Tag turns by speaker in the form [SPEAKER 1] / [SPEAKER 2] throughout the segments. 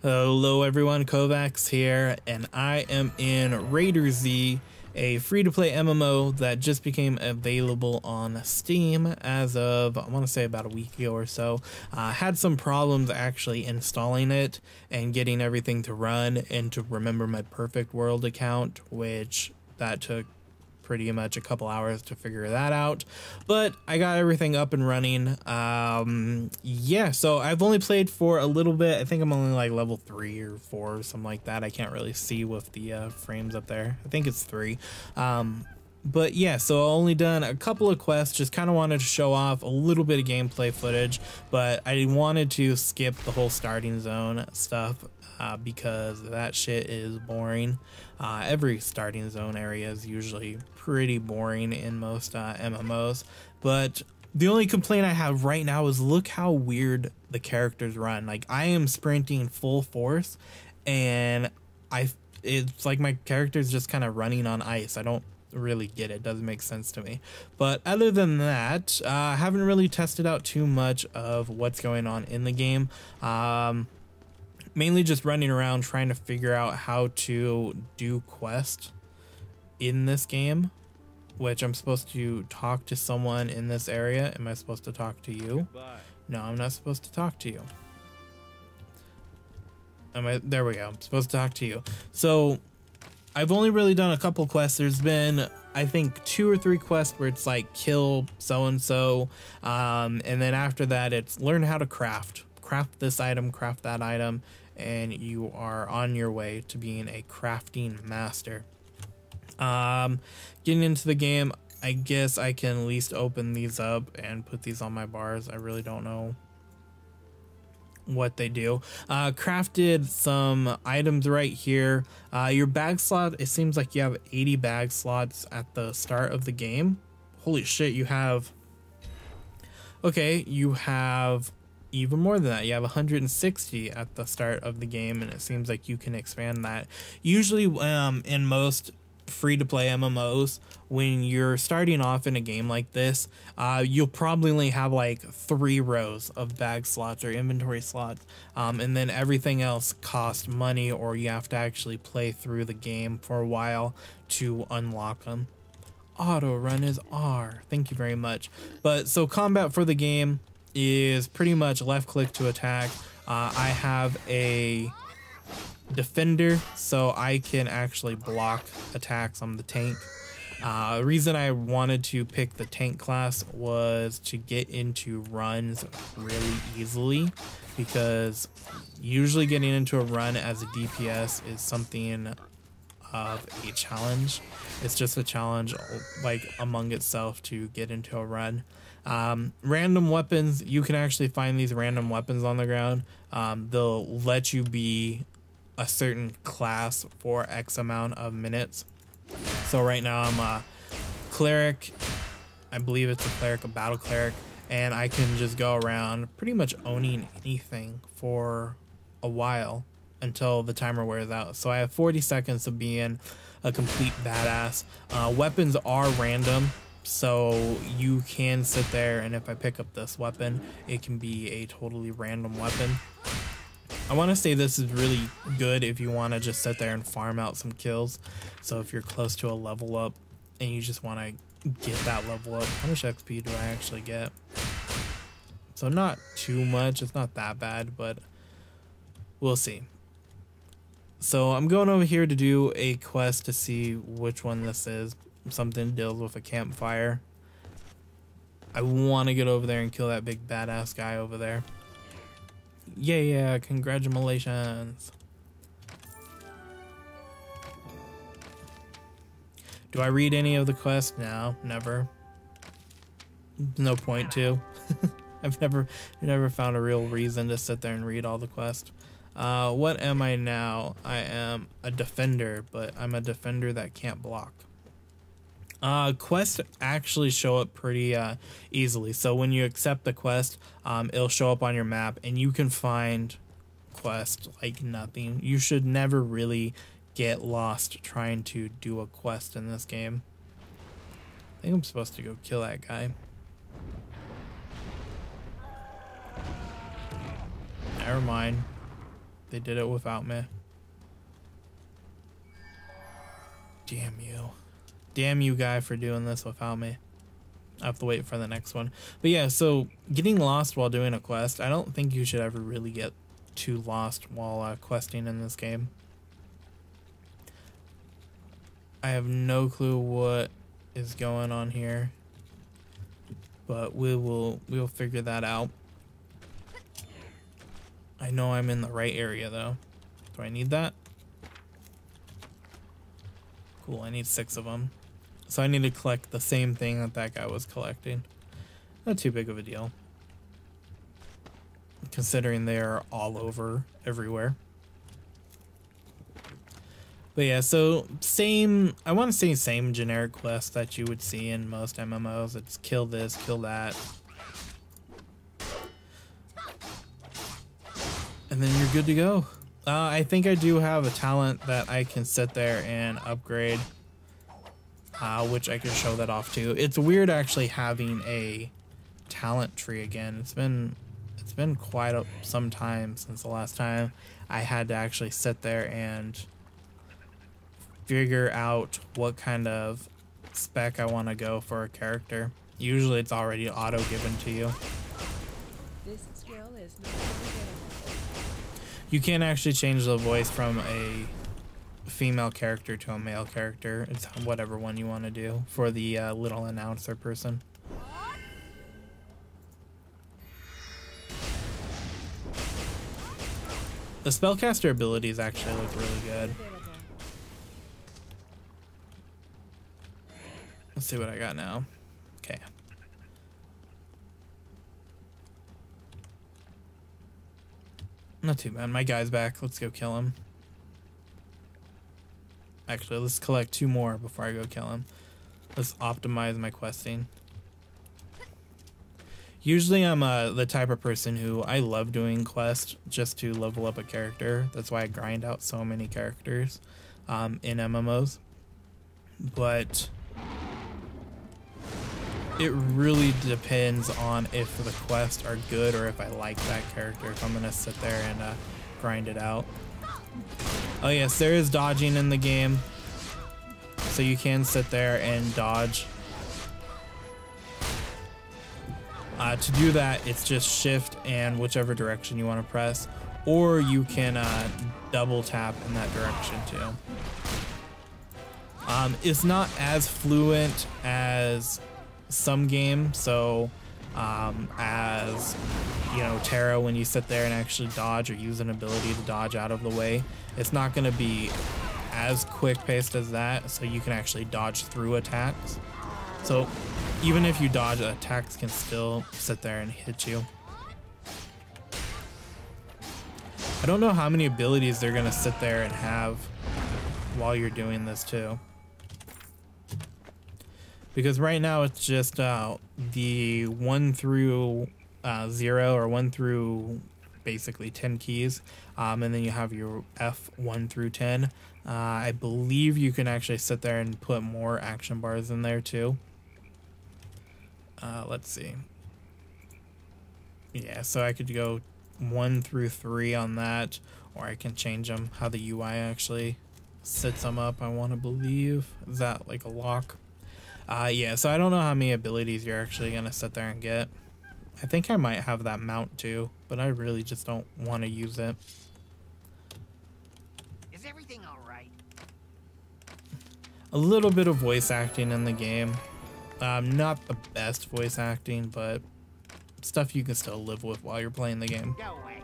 [SPEAKER 1] Hello everyone, Kovacs here, and I am in RaiderZ, a free-to-play MMO that just became available on Steam as of, I want to say about a week ago or so. Had some problems actually installing it and getting everything to run and to remember my perfect world account, which that took pretty much a couple hours to figure that out, but I got everything up and running. Yeah, so I've only played for a little bit. I think I'm only like level 3 or 4 or something like that. I can't really see with the frames up there. I think it's 3. But yeah, so I only done a couple of quests, just kind of wanted to show off a little bit of gameplay footage, but I wanted to skip the whole starting zone stuff because that shit is boring. Every starting zone area is usually pretty boring in most MMOs, but the only complaint I have right now is look how weird the characters run. Like, I am sprinting full force and it's like my character's just kind of running on ice. I don't really get it. Doesn't make sense to me. But other than that, I haven't really tested out too much of what's going on in the game. Mainly just running around trying to figure out how to do quests in this game, which I'm supposed to talk to someone in this area. Am I supposed to talk to you?
[SPEAKER 2] Goodbye.
[SPEAKER 1] No, I'm not supposed to talk to you. There we go. I'm supposed to talk to you. So I've only really done a couple quests. There's been, I think, 2 or 3 quests where it's like kill so-and-so. And then after that, it's learn how to craft. Craft this item, craft that item, and you are on your way to being a crafting master. Getting into the game, I guess I can at least open these up and put these on my bars. I really don't know what they do. Crafted some items right here. Your bag slot, it seems like you have 80 bag slots at the start of the game. Holy shit, you have... Okay, you have even more than that. You have 160 at the start of the game, and it seems like you can expand that. Usually in most free-to-play MMOs, when you're starting off in a game like this, you'll probably only have like 3 rows of bag slots or inventory slots, and then everything else costs money, or you have to actually play through the game for a while to unlock them. Auto run is R. Thank you very much. But so combat for the game is pretty much left click to attack. I have a defender, so I can actually block attacks on the tank. The reason I wanted to pick the tank class was to get into runs really easily, because usually getting into a run as a DPS is something of a challenge. It's just a challenge like among itself to get into a run. Random weapons, you can actually find these random weapons on the ground. They'll let you be a certain class for X amount of minutes. So right now I'm a cleric. I believe it's a cleric, a battle cleric, and I can just go around pretty much owning anything for a while until the timer wears out. So I have 40 seconds of being a complete badass. Weapons are random, so you can sit there, and if I pick up this weapon, it can be a totally random weapon. I want to say this is really good if you want to just sit there and farm out some kills. So if you're close to a level up and you just want to get that level up, how much XP do I actually get? So not too much, it's not that bad, but we'll see. So I'm going over here to do a quest to see which one this is. Something deals with a campfire. I want to get over there and kill that big badass guy over there. Yeah, congratulations. Do I read any of the quests? No, never. No point to. I've never found a real reason to sit there and read all the quests. What am I now? I am a defender, but I'm a defender that can't block. Quests actually show up pretty easily. So when you accept the quest, it'll show up on your map, and you can find quests like nothing. You should never really get lost trying to do a quest in this game. I think I'm supposed to go kill that guy. Never mind. They did it without me. Damn you. Damn you, guy, for doing this without me. I have to wait for the next one. But yeah, so getting lost while doing a quest, I don't think you should ever really get too lost while questing in this game. I have no clue what is going on here, but we'll figure that out. I know I'm in the right area though. Do I need that? Cool, I need 6 of them. So I need to collect the same thing that that guy was collecting. Not too big of a deal, considering they are all over everywhere. But yeah, so same, I want to say same generic quest that you would see in most MMOs. It's kill this, kill that. And then you're good to go. I think I do have a talent that I can sit there and upgrade, which I can show that off too. It's weird actually having a talent tree again. It's been quite some time since the last time I had to actually sit there and figure out what kind of spec I want to go for a character. Usually it's already auto given to you.
[SPEAKER 2] This skill is not available.
[SPEAKER 1] You can't actually change the voice from a female character to a male character. It's whatever one you want to do for the little announcer person. The spellcaster abilities actually look really good. Let's see what I got now. Okay. Not too bad. My guy's back. Let's go kill him. Actually, let's collect 2 more before I go kill him. Let's optimize my questing. Usually I'm the type of person who I love doing quests just to level up a character. That's why I grind out so many characters in MMOs. But it really depends on if the quests are good or if I like that character, if I'm gonna sit there and grind it out. Oh yes, there is dodging in the game, so you can sit there and dodge. To do that, it's just shift and whichever direction you want to press, or you can double tap in that direction too. It's not as fluent as some games, so as you know, Terra, when you sit there and actually dodge or use an ability to dodge out of the way, it's not going to be as quick paced as that, so you can actually dodge through attacks. So even if you dodge, attacks can still sit there and hit you. I don't know how many abilities they're going to sit there and have while you're doing this too, because right now it's just the 1 through 0 or 1 through basically 10 keys, and then you have your F1 through 10. I believe you can actually sit there and put more action bars in there too. Let's see. Yeah, so I could go 1 through 3 on that, or I can change them how the UI actually sets them up. I want to believe, is that like a lock? Yeah, so I don't know how many abilities you're actually gonna sit there and get. I think I might have that mount too, but I really just don't want to use it.
[SPEAKER 3] Is everything all right?
[SPEAKER 1] A little bit of voice acting in the game. Not the best voice acting, but stuff you can still live with while you're playing the game.
[SPEAKER 3] Go away.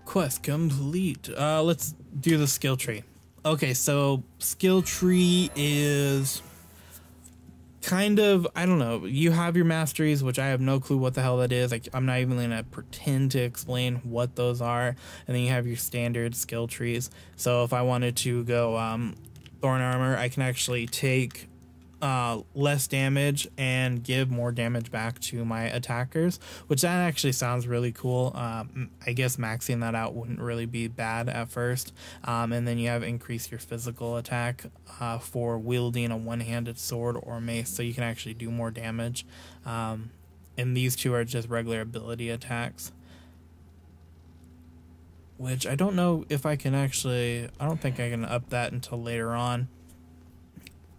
[SPEAKER 1] Quest complete. Let's do the skill tree. Okay, so skill tree is kind of, I don't know, you have your masteries, which I have no clue what the hell that is. Like, I'm not even gonna pretend to explain what those are. And then you have your standard skill trees. So if I wanted to go Thorn Armor, I can actually take less damage and give more damage back to my attackers, which that actually sounds really cool. I guess maxing that out wouldn't really be bad at first. And then you have increase your physical attack for wielding a one-handed sword or mace, so you can actually do more damage. And these two are just regular ability attacks. which I don't know if I can actually, I don't think I can up that until later on.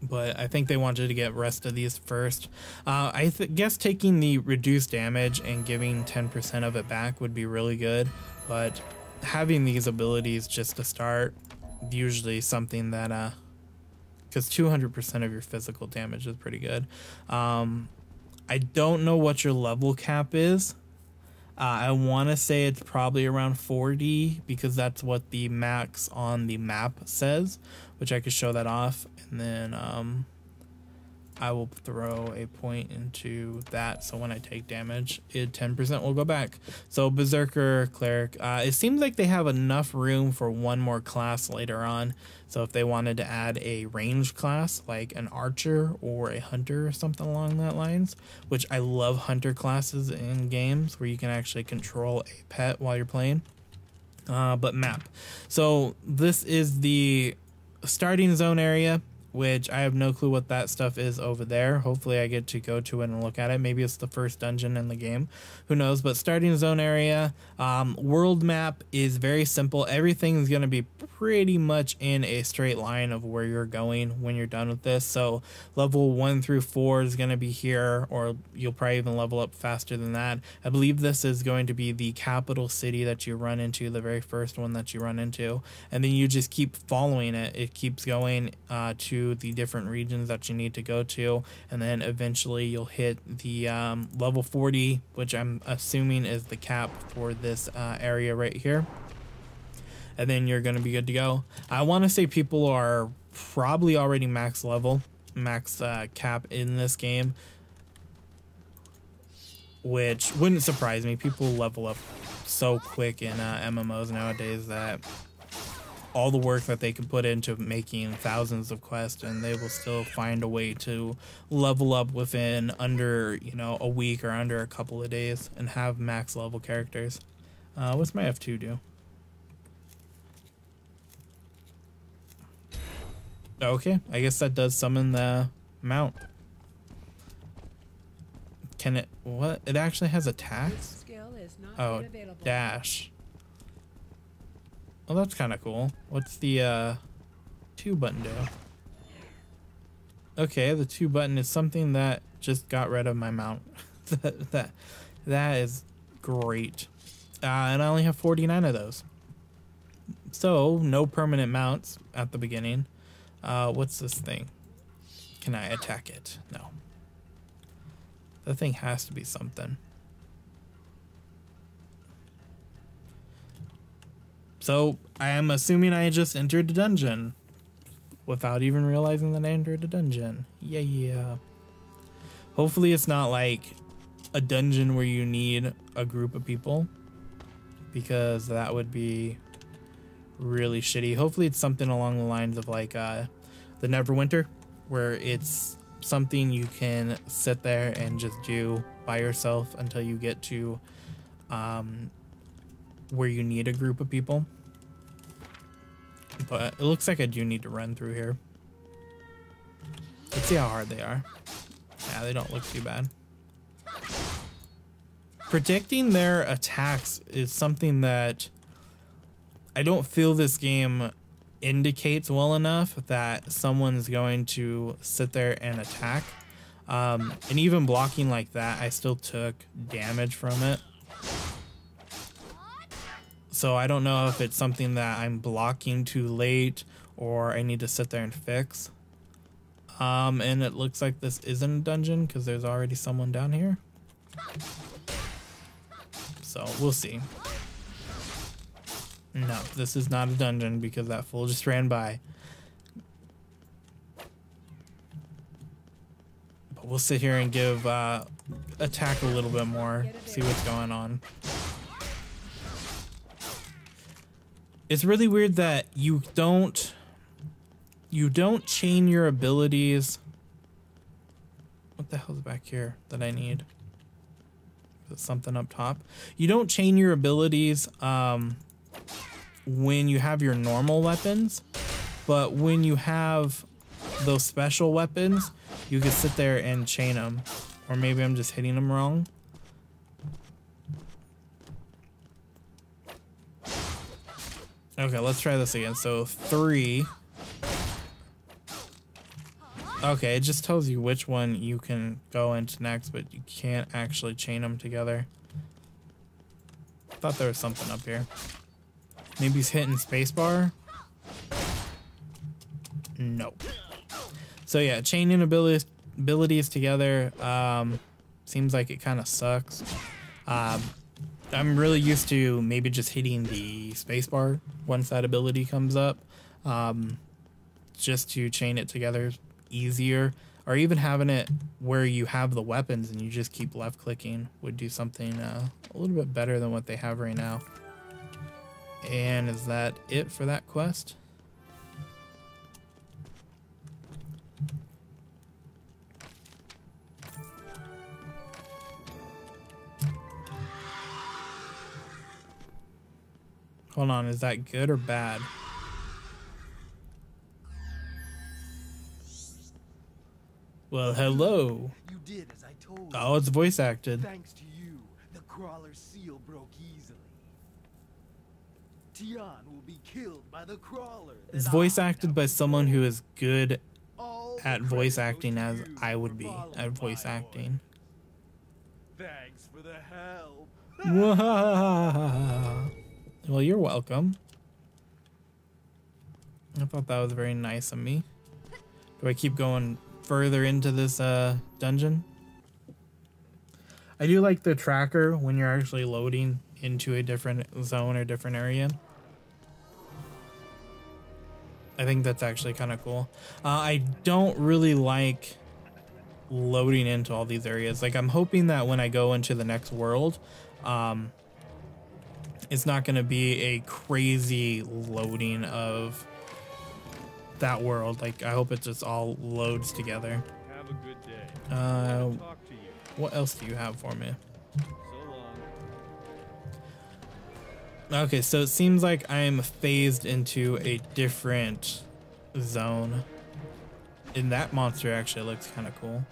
[SPEAKER 1] But I think they wanted to get rest of these first. I guess taking the reduced damage and giving 10% of it back would be really good. But having these abilities just to start, usually something that, because 200% of your physical damage is pretty good. I don't know what your level cap is. I want to say it's probably around 40 because that's what the max on the map says, which I could show that off. And then I will throw a point into that, so when I take damage, 10% will go back. So Berserker, Cleric, it seems like they have enough room for one more class later on. So if they wanted to add a ranged class, like an Archer or a Hunter or something along that lines, which I love Hunter classes in games where you can actually control a pet while you're playing. But map. So this is the starting zone area, which I have no clue what that stuff is over there. Hopefully I get to go to it and look at it. Maybe it's the first dungeon in the game. Who knows? But starting zone area, world map is very simple. Everything is going to be pretty much in a straight line of where you're going when you're done with this. So level 1 through 4 is going to be here, or you'll probably even level up faster than that. I believe this is going to be the capital city that you run into, the very first one that you run into. And then you just keep following it. It keeps going to the different regions that you need to go to, and then eventually you'll hit the level 40, which I'm assuming is the cap for this area right here, and then you're going to be good to go. I want to say people are probably already max level, max cap in this game, which wouldn't surprise me. People level up so quick in MMOs nowadays that all the work that they can put into making thousands of quests, and they will still find a way to level up within under, you know, a week or under a couple of days and have max level characters. What's my F2 do? Okay, I guess that does summon the mount. Can it, what? It actually has attacks? Oh, dash. Well, that's kind of cool. What's the 2 button do? Okay, the 2 button is something that just got rid of my mount. that is great. And I only have 49 of those. So, no permanent mounts at the beginning. What's this thing? Can I attack it? No. That thing has to be something. So, I am assuming I just entered the dungeon without even realizing that I entered a dungeon. Yeah. Hopefully it's not like a dungeon where you need a group of people, because that would be really shitty. Hopefully it's something along the lines of like the Neverwinter, where it's something you can sit there and just do by yourself until you get to where you need a group of people. But it looks like I do need to run through here. Let's see how hard they are. Yeah, they don't look too bad. Predicting their attacks is something that I don't feel this game indicates well enough that someone's going to sit there and attack. And even blocking like that, I still took damage from it. So I don't know if it's something that I'm blocking too late or I need to sit there and fix. And it looks like this isn't a dungeon because there's already someone down here. So we'll see. No, this is not a dungeon because that fool just ran by. But we'll sit here and give attack a little bit more, see what's going on. It's really weird that you don't chain your abilities. What the hell's back here that I need? Is something up top? You don't chain your abilities when you have your normal weapons, but when you have those special weapons, you can sit there and chain them. Or maybe I'm just hitting them wrong. Okay, let's try this again. So 3. Okay, it just tells you which one you can go into next, but you can't actually chain them together. I thought there was something up here. Maybe he's hitting spacebar? Nope. So yeah, chaining abilities together seems like it kind of sucks. I'm really used to maybe just hitting the spacebar once that ability comes up, just to chain it together easier, or even having it where you have the weapons and you just keep left clicking would do something a little bit better than what they have right now. And is that it for that quest? Hold on, is that good or bad? Well, hello.
[SPEAKER 3] You did as I told you.
[SPEAKER 1] Oh, it's voice acted.
[SPEAKER 3] Thanks to you, the crawler's seal broke easily. Tian will be killed by the crawler.
[SPEAKER 1] It's voice acted by someone who is good at voice acting as I would be at voice acting.
[SPEAKER 3] Thanks for the help.
[SPEAKER 1] Well, you're welcome. I thought that was very nice of me. Do I keep going further into this dungeon? I do like the tracker when you're actually loading into a different zone or different area. I think that's actually kind of cool. I don't really like loading into all these areas. Like, I'm hoping that when I go into the next world, it's not going to be a crazy loading of that world. Like, I hope it just all loads together.
[SPEAKER 3] Have a good day.
[SPEAKER 1] Talk to you. What else do you have for me?
[SPEAKER 3] So long.
[SPEAKER 1] Okay, so it seems like I'm phased into a different zone. And that monster actually looks kind of cool.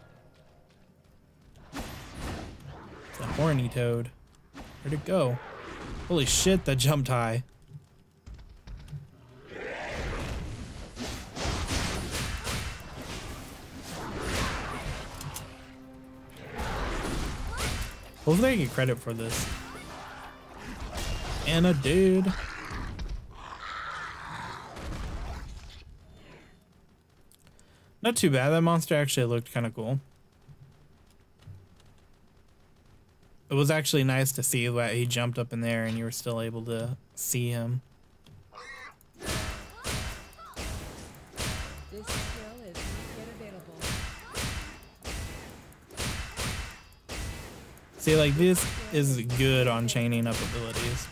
[SPEAKER 1] It's a horny toad. Where'd it go? Holy shit, that jumped high. Hopefully I get credit for this. And a dude. Not too bad. That monster actually looked kind of cool. It was actually nice to see that he jumped up in there and you were still able to see him.
[SPEAKER 2] This skill is not yet available.
[SPEAKER 1] See, like, this is good on chaining up abilities.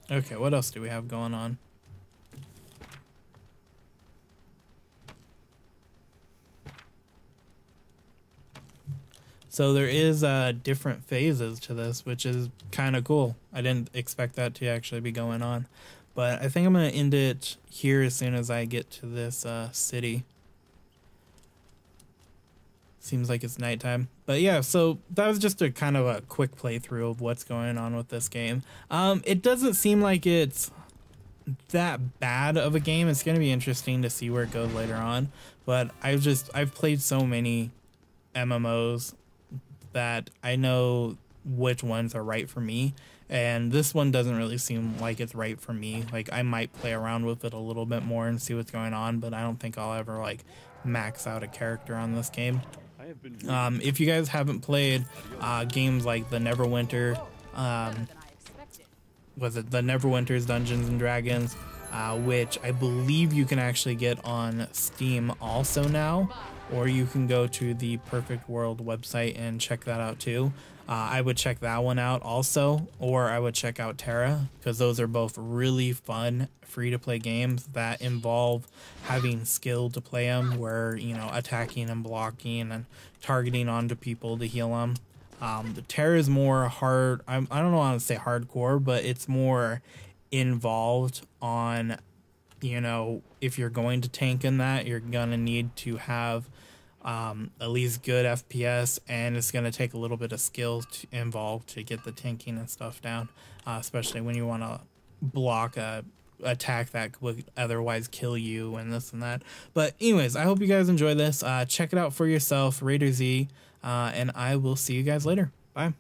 [SPEAKER 1] Okay, what else do we have going on? So there is different phases to this, which is kind of cool. I didn't expect that to actually be going on. But I think I'm going to end it here as soon as I get to this city. Seems like it's nighttime. But yeah, so that was just a kind of a quick playthrough of what's going on with this game. It doesn't seem like it's that bad of a game. It's going to be interesting to see where it goes later on. But I've played so many MMOs that I know which ones are right for me, and this one doesn't really seem like it's right for me. Like, I might play around with it a little bit more and see what's going on, but I don't think I'll ever like max out a character on this game. If you guys haven't played games like the Neverwinter, was it the Neverwinter's Dungeons and Dragons, which I believe you can actually get on Steam also now, or you can go to the Perfect World website and check that out too. I would check that one out also, or I would check out Terra, because those are both really fun free-to-play games that involve having skill to play them, where, you know, attacking and blocking and targeting onto people to heal them. The Terra is more hard. I don't want to say hardcore, but it's more involved on, you know, if you're going to tank in that, you're gonna need to have at least good FPS, and it's going to take a little bit of skill involved to get the tanking and stuff down, especially when you want to block a attack that would otherwise kill you and this and that. But anyways, I hope you guys enjoy this. Check it out for yourself, RaiderZ, and I will see you guys later. Bye.